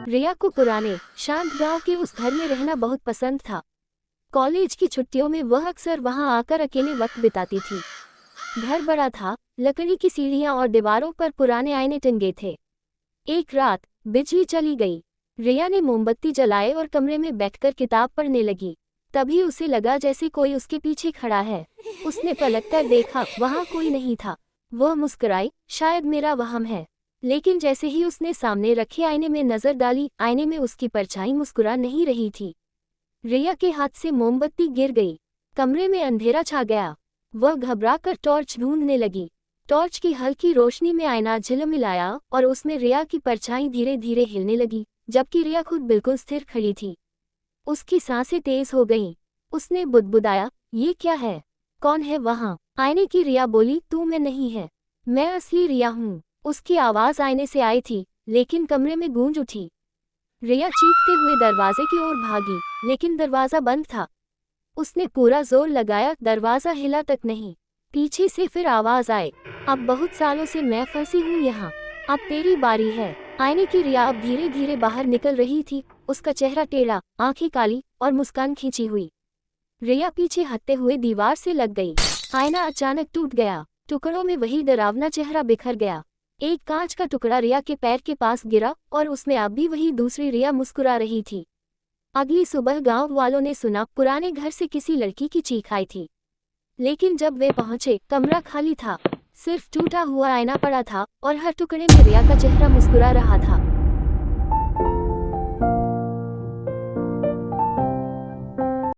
रिया को पुराने शांत गांव के उस घर में रहना बहुत पसंद था। कॉलेज की छुट्टियों में वह अक्सर वहां आकर अकेले वक्त बिताती थी। घर बड़ा था, लकड़ी की सीढ़ियां और दीवारों पर पुराने आईने टंगे थे। एक रात बिजली चली गई। रिया ने मोमबत्ती जलाए और कमरे में बैठकर किताब पढ़ने लगी। तभी उसे लगा जैसे कोई उसके पीछे खड़ा है। उसने पलटकर देखा, वहां कोई नहीं था। वह मुस्कुराई, शायद मेरा वहम है। लेकिन जैसे ही उसने सामने रखे आईने में नजर डाली, आईने में उसकी परछाई मुस्कुरा नहीं रही थी। रिया के हाथ से मोमबत्ती गिर गई। कमरे में अंधेरा छा गया। वह घबराकर टॉर्च ढूंढने लगी। टॉर्च की हल्की रोशनी में आईना झिलमिलाया और उसमें रिया की परछाई धीरे धीरे हिलने लगी, जबकि रिया खुद बिल्कुल स्थिर खड़ी थी। उसकी सांसें तेज हो गईं। उसने बुदबुदाया, ये क्या है? कौन है वहां? आईने की रिया बोली, तू मैं नहीं है, मैं असली रिया हूँ। उसकी आवाज आईने से आई थी, लेकिन कमरे में गूंज उठी। रिया चीखते हुए दरवाजे की ओर भागी, लेकिन दरवाजा बंद था। उसने पूरा जोर लगाया, दरवाजा हिला तक नहीं। पीछे से फिर आवाज आए, अब बहुत सालों से मैं फंसी हूँ यहाँ, अब तेरी बारी है। आईने की रिया अब धीरे धीरे बाहर निकल रही थी। उसका चेहरा टेढ़ा, आंखें काली और मुस्कान खींची हुई। रिया पीछे हटते हुए दीवार से लग गई। आईना अचानक टूट गया। टुकड़ों में वही डरावना चेहरा बिखर गया। एक कांच का टुकड़ा रिया के पैर के पास गिरा और उसमें अब भी वही दूसरी रिया मुस्कुरा रही थी। अगली सुबह गांव वालों ने सुना, पुराने घर से किसी लड़की की चीख आई थी। लेकिन जब वे पहुंचे, कमरा खाली था। सिर्फ टूटा हुआ आईना पड़ा था और हर टुकड़े में रिया का चेहरा मुस्कुरा रहा था।